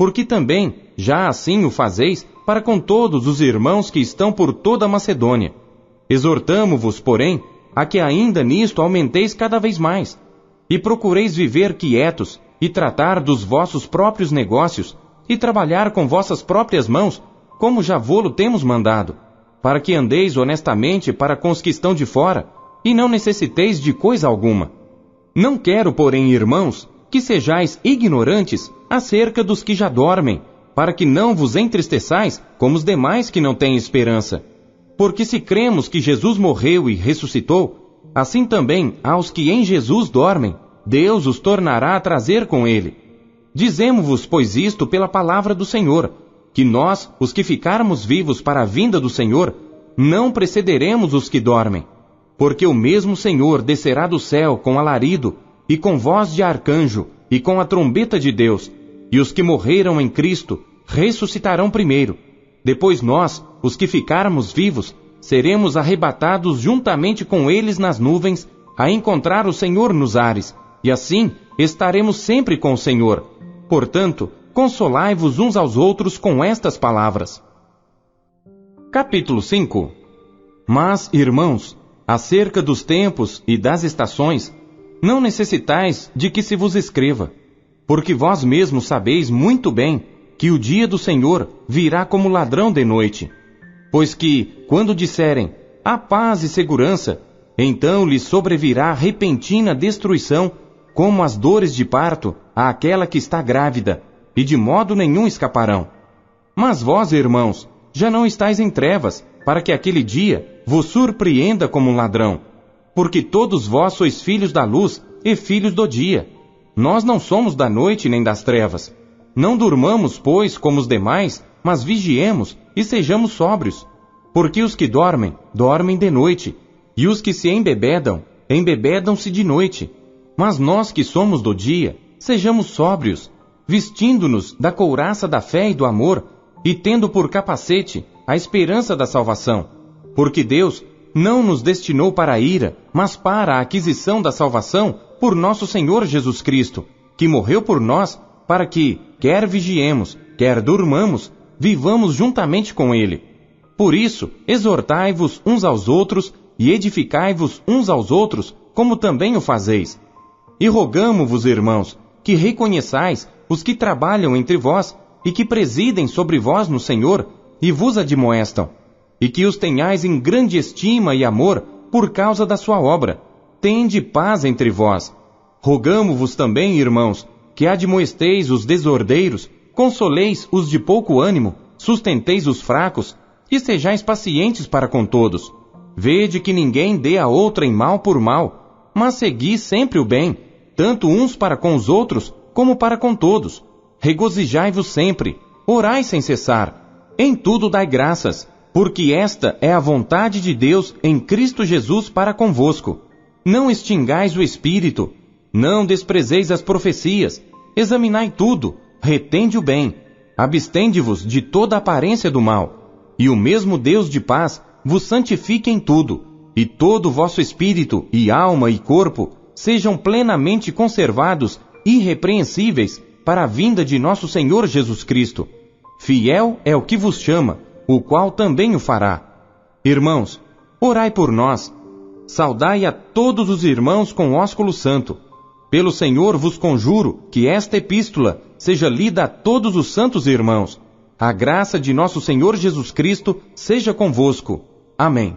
porque também já assim o fazeis para com todos os irmãos que estão por toda a Macedônia. Exortamo-vos, porém, a que ainda nisto aumenteis cada vez mais, e procureis viver quietos, e tratar dos vossos próprios negócios, e trabalhar com vossas próprias mãos, como já vô-lo temos mandado, para que andeis honestamente para com os que estão de fora, e não necessiteis de coisa alguma. Não quero, porém, irmãos, que sejais ignorantes acerca dos que já dormem, para que não vos entristeçais como os demais que não têm esperança. Porque se cremos que Jesus morreu e ressuscitou, assim também aos que em Jesus dormem, Deus os tornará a trazer com ele. Dizemo-vos, pois, isto pela palavra do Senhor, que nós, os que ficarmos vivos para a vinda do Senhor, não precederemos os que dormem. Porque o mesmo Senhor descerá do céu com alarido, e com voz de arcanjo, e com a trombeta de Deus, e os que morreram em Cristo ressuscitarão primeiro. Depois nós, os que ficarmos vivos, seremos arrebatados juntamente com eles nas nuvens, a encontrar o Senhor nos ares, e assim estaremos sempre com o Senhor. Portanto, consolai-vos uns aos outros com estas palavras. Capítulo 5. Mas, irmãos, acerca dos tempos e das estações, não necessitais de que se vos escreva, porque vós mesmos sabeis muito bem que o dia do Senhor virá como ladrão de noite. Pois que, quando disserem, há paz e segurança, então lhes sobrevirá repentina destruição, como as dores de parto àquela que está grávida, e de modo nenhum escaparão. Mas vós, irmãos, já não estáis em trevas, para que aquele dia vos surpreenda como um ladrão. Porque todos vós sois filhos da luz e filhos do dia. Nós não somos da noite nem das trevas. Não durmamos, pois, como os demais, mas vigiemos e sejamos sóbrios. Porque os que dormem, dormem de noite, e os que se embebedam, embebedam-se de noite. Mas nós que somos do dia, sejamos sóbrios, vestindo-nos da couraça da fé e do amor, e tendo por capacete a esperança da salvação. Porque Deus não nos destinou para a ira, mas para a aquisição da salvação por nosso Senhor Jesus Cristo, que morreu por nós, para que, quer vigiemos, quer durmamos, vivamos juntamente com Ele. Por isso, exortai-vos uns aos outros e edificai-vos uns aos outros, como também o fazeis. E rogamo-vos, irmãos, que reconheçais os que trabalham entre vós e que presidem sobre vós no Senhor e vos admoestam, e que os tenhais em grande estima e amor por causa da sua obra. Tende paz entre vós. Rogamo-vos também, irmãos, que admoesteis os desordeiros, consoleis os de pouco ânimo, sustenteis os fracos, e sejais pacientes para com todos. Vede que ninguém dê a outrem mal por mal, mas segui sempre o bem, tanto uns para com os outros, como para com todos. Regozijai-vos sempre, orai sem cessar. Em tudo dai graças, porque esta é a vontade de Deus em Cristo Jesus para convosco. Não extingais o Espírito, não desprezeis as profecias, examinai tudo, retende o bem, abstende-vos de toda aparência do mal, e o mesmo Deus de paz vos santifique em tudo, e todo o vosso espírito, e alma, e corpo, sejam plenamente conservados, irrepreensíveis, para a vinda de nosso Senhor Jesus Cristo. Fiel é o que vos chama, o qual também o fará. Irmãos, orai por nós. Saudai a todos os irmãos com ósculo santo. Pelo Senhor vos conjuro que esta epístola seja lida a todos os santos irmãos. A graça de nosso Senhor Jesus Cristo seja convosco. Amém.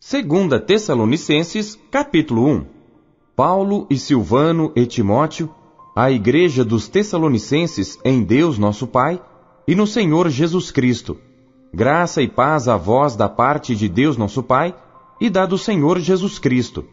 2 Tessalonicenses, capítulo 1. Paulo e Silvano e Timóteo, à igreja dos Tessalonicenses em Deus nosso Pai, e no Senhor Jesus Cristo. Graça e paz a vós da parte de Deus nosso Pai e da do Senhor Jesus Cristo.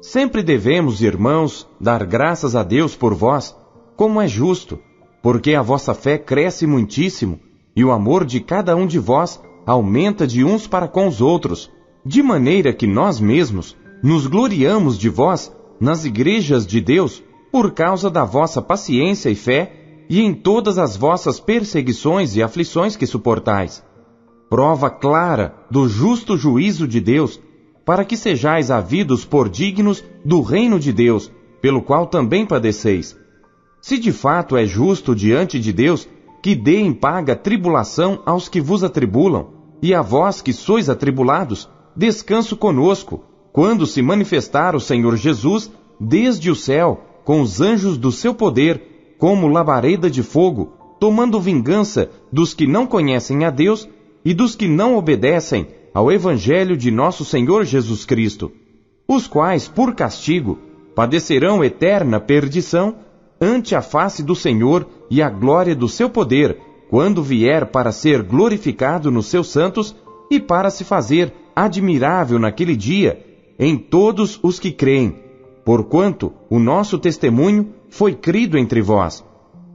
Sempre devemos, irmãos, dar graças a Deus por vós, como é justo, porque a vossa fé cresce muitíssimo, e o amor de cada um de vós aumenta de uns para com os outros, de maneira que nós mesmos nos gloriamos de vós nas igrejas de Deus por causa da vossa paciência e fé, e em todas as vossas perseguições e aflições que suportais. Prova clara do justo juízo de Deus, para que sejais havidos por dignos do reino de Deus, pelo qual também padeceis. Se de fato é justo diante de Deus, que dê em paga tribulação aos que vos atribulam, e a vós que sois atribulados, descanso conosco, quando se manifestar o Senhor Jesus desde o céu, com os anjos do seu poder, como labareda de fogo, tomando vingança dos que não conhecem a Deus e dos que não obedecem ao Evangelho de nosso Senhor Jesus Cristo, os quais, por castigo, padecerão eterna perdição ante a face do Senhor e a glória do seu poder, quando vier para ser glorificado nos seus santos e para se fazer admirável naquele dia em todos os que creem, porquanto o nosso testemunho foi crido entre vós.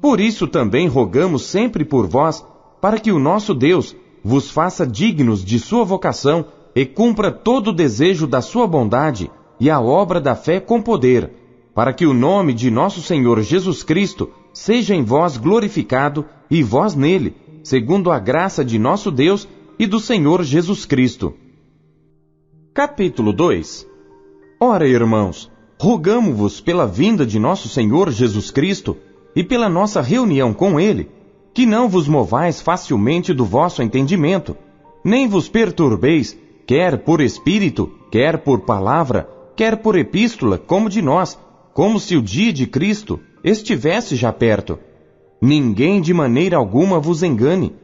Por isso também rogamos sempre por vós, para que o nosso Deus vos faça dignos de sua vocação e cumpra todo o desejo da sua bondade e a obra da fé com poder, para que o nome de nosso Senhor Jesus Cristo seja em vós glorificado e vós nele, segundo a graça de nosso Deus e do Senhor Jesus Cristo. Capítulo 2. Ora, irmãos, rogamo-vos pela vinda de nosso Senhor Jesus Cristo e pela nossa reunião com Ele, que não vos movais facilmente do vosso entendimento, nem vos perturbeis, quer por espírito, quer por palavra, quer por epístola, como de nós, como se o dia de Cristo estivesse já perto. Ninguém de maneira alguma vos engane,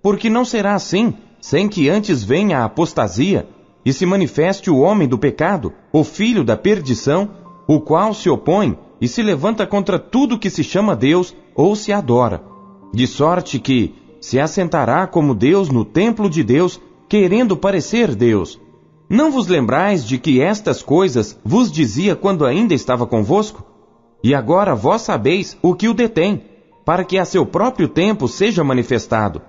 porque não será assim, sem que antes venha a apostasia, e se manifeste o homem do pecado, o filho da perdição, o qual se opõe e se levanta contra tudo que se chama Deus ou se adora, de sorte que se assentará como Deus no templo de Deus, querendo parecer Deus. Não vos lembrais de que estas coisas vos dizia quando ainda estava convosco? E agora vós sabeis o que o detém, para que a seu próprio tempo seja manifestado.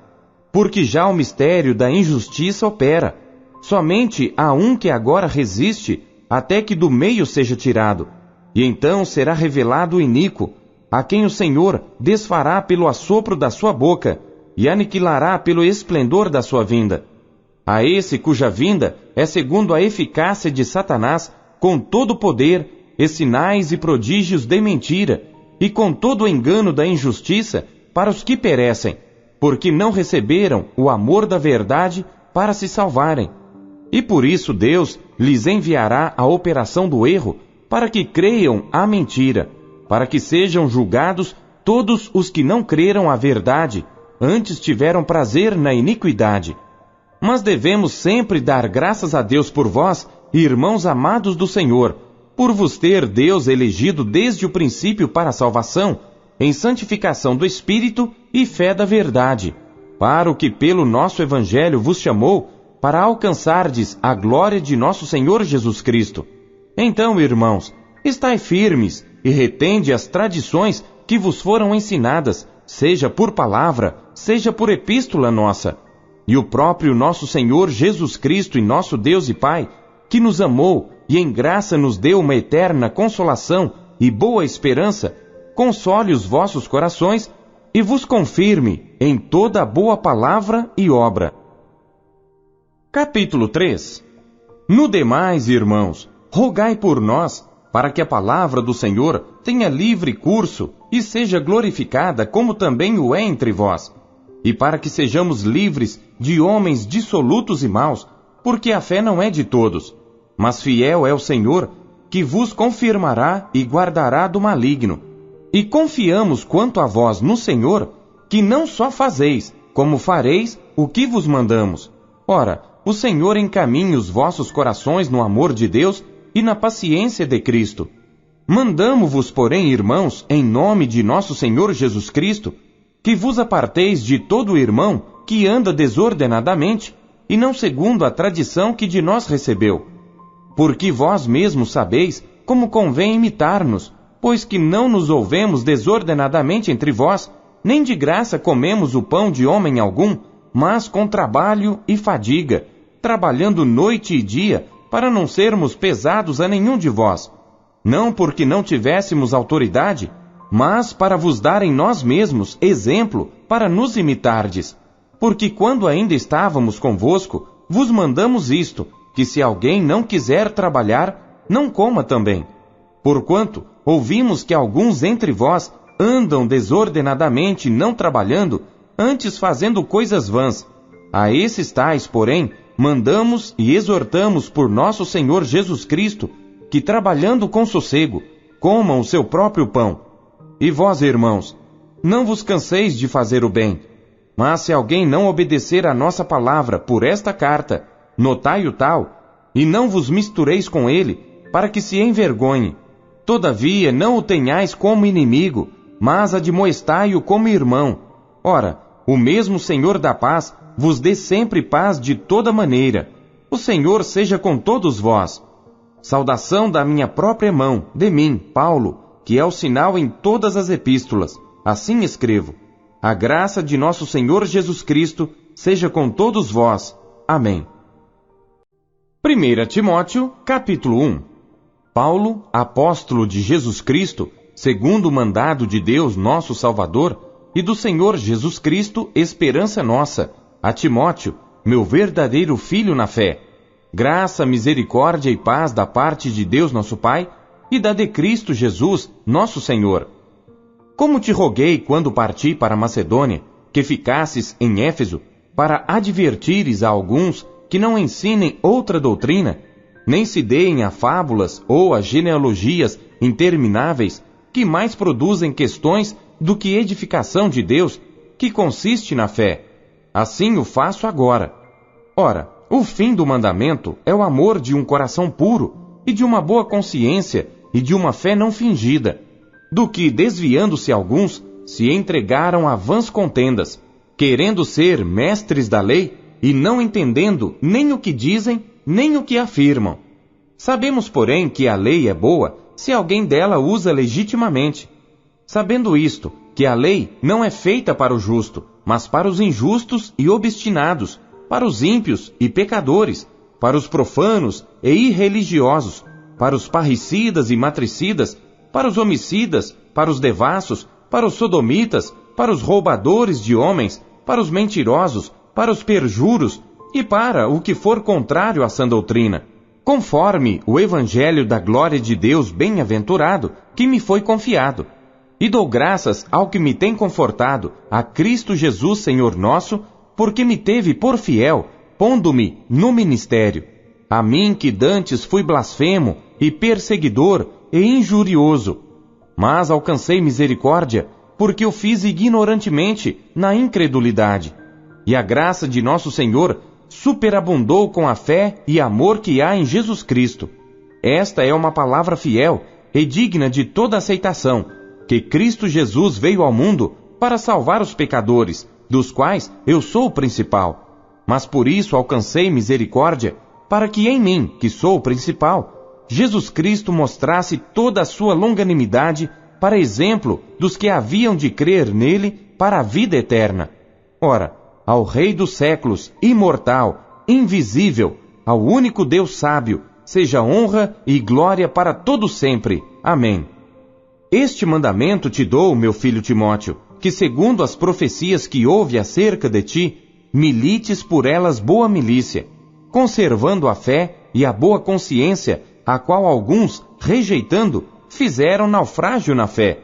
Porque já o mistério da injustiça opera. Somente há um que agora resiste, até que do meio seja tirado. E então será revelado o iníquo, a quem o Senhor desfará pelo assopro da sua boca, e aniquilará pelo esplendor da sua vinda. A esse cuja vinda é segundo a eficácia de Satanás, com todo o poder, e sinais e prodígios de mentira, e com todo o engano da injustiça para os que perecem, porque não receberam o amor da verdade para se salvarem. E por isso Deus lhes enviará a operação do erro, para que creiam a mentira, para que sejam julgados todos os que não creram a verdade, antes tiveram prazer na iniquidade. Mas devemos sempre dar graças a Deus por vós, irmãos amados do Senhor, por vos ter Deus elegido desde o princípio para a salvação, em santificação do Espírito e fé da verdade, para o que pelo nosso Evangelho vos chamou, para alcançardes a glória de nosso Senhor Jesus Cristo. Então, irmãos, estai firmes e retende as tradições que vos foram ensinadas, seja por palavra, seja por epístola nossa. E o próprio nosso Senhor Jesus Cristo e nosso Deus e Pai, que nos amou e em graça nos deu uma eterna consolação e boa esperança, console os vossos corações e vos confirme em toda a boa palavra e obra. Capítulo 3. No demais, irmãos, rogai por nós, para que a palavra do Senhor tenha livre curso e seja glorificada como também o é entre vós, e para que sejamos livres de homens dissolutos e maus, porque a fé não é de todos, mas fiel é o Senhor, que vos confirmará e guardará do maligno. E confiamos quanto a vós no Senhor, que não só fazeis, como fareis o que vos mandamos. Ora, o Senhor encaminhe os vossos corações no amor de Deus e na paciência de Cristo. Mandamo-vos, porém, irmãos, em nome de nosso Senhor Jesus Cristo, que vos aparteis de todo irmão que anda desordenadamente, e não segundo a tradição que de nós recebeu. Porque vós mesmos sabeis como convém imitar-nos, pois que não nos ouvemos desordenadamente entre vós, nem de graça comemos o pão de homem algum, mas com trabalho e fadiga, trabalhando noite e dia, para não sermos pesados a nenhum de vós. Não porque não tivéssemos autoridade, mas para vos dar em nós mesmos exemplo para nos imitardes. Porque quando ainda estávamos convosco, vos mandamos isto, que se alguém não quiser trabalhar, não coma também. Porquanto ouvimos que alguns entre vós andam desordenadamente, não trabalhando, antes fazendo coisas vãs. A esses tais, porém, mandamos e exortamos por nosso Senhor Jesus Cristo, que trabalhando com sossego, comam o seu próprio pão. E vós, irmãos, não vos canseis de fazer o bem. Mas se alguém não obedecer à nossa palavra por esta carta, notai-o tal, e não vos mistureis com ele, para que se envergonhe. Todavia não o tenhais como inimigo, mas admoestai-o como irmão. Ora, o mesmo Senhor da paz vos dê sempre paz de toda maneira. O Senhor seja com todos vós. Saudação da minha própria mão, de mim, Paulo, que é o sinal em todas as epístolas. Assim escrevo. A graça de nosso Senhor Jesus Cristo seja com todos vós. Amém. 1 Timóteo, capítulo 1. Paulo, apóstolo de Jesus Cristo, segundo o mandado de Deus nosso Salvador, e do Senhor Jesus Cristo, esperança nossa, a Timóteo, meu verdadeiro filho na fé. Graça, misericórdia e paz da parte de Deus nosso Pai, e da de Cristo Jesus, nosso Senhor. Como te roguei quando parti para Macedônia, que ficasses em Éfeso, para advertires a alguns que não ensinem outra doutrina, nem se deem a fábulas ou a genealogias intermináveis, que mais produzem questões do que edificação de Deus, que consiste na fé. Assim o faço agora. Ora, o fim do mandamento é o amor de um coração puro, e de uma boa consciência, e de uma fé não fingida, do que, desviando-se alguns, se entregaram a vãs contendas, querendo ser mestres da lei, e não entendendo nem o que dizem, nem o que afirmam. Sabemos, porém, que a lei é boa, se alguém dela usa legitimamente. Sabendo isto, que a lei não é feita para o justo, mas para os injustos e obstinados, para os ímpios e pecadores, para os profanos e irreligiosos, para os parricidas e matricidas, para os homicidas, para os devassos, para os sodomitas, para os roubadores de homens, para os mentirosos, para os perjuros, e para o que for contrário à sã doutrina, conforme o evangelho da glória de Deus bem-aventurado, que me foi confiado. E dou graças ao que me tem confortado, a Cristo Jesus Senhor nosso, porque me teve por fiel, pondo-me no ministério. A mim que dantes fui blasfemo, e perseguidor, e injurioso. Mas alcancei misericórdia, porque o fiz ignorantemente, na incredulidade. E a graça de nosso Senhor superabundou com a fé e amor que há em Jesus Cristo. Esta é uma palavra fiel e digna de toda aceitação, que Cristo Jesus veio ao mundo para salvar os pecadores, dos quais eu sou o principal. Mas por isso alcancei misericórdia, para que em mim, que sou o principal, Jesus Cristo mostrasse toda a sua longanimidade para exemplo dos que haviam de crer nele para a vida eterna. Ora, ao Rei dos séculos, imortal, invisível, ao único Deus sábio, seja honra e glória para todo sempre. Amém. Este mandamento te dou, meu filho Timóteo, que segundo as profecias que houve acerca de ti, milites por elas boa milícia, conservando a fé e a boa consciência, a qual alguns, rejeitando, fizeram naufrágio na fé.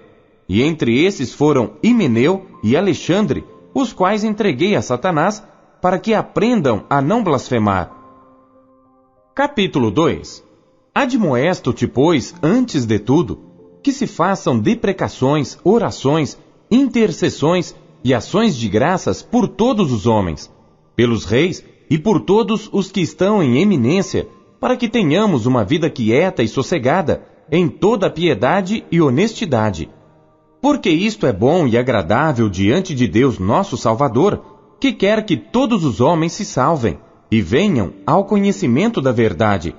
E entre esses foram Himeneu e Alexandre, os quais entreguei a Satanás, para que aprendam a não blasfemar. Capítulo 2. Admoesto-te, pois, antes de tudo, que se façam deprecações, orações, intercessões e ações de graças por todos os homens, pelos reis e por todos os que estão em eminência, para que tenhamos uma vida quieta e sossegada, em toda piedade e honestidade. Porque isto é bom e agradável diante de Deus nosso Salvador, que quer que todos os homens se salvem e venham ao conhecimento da verdade.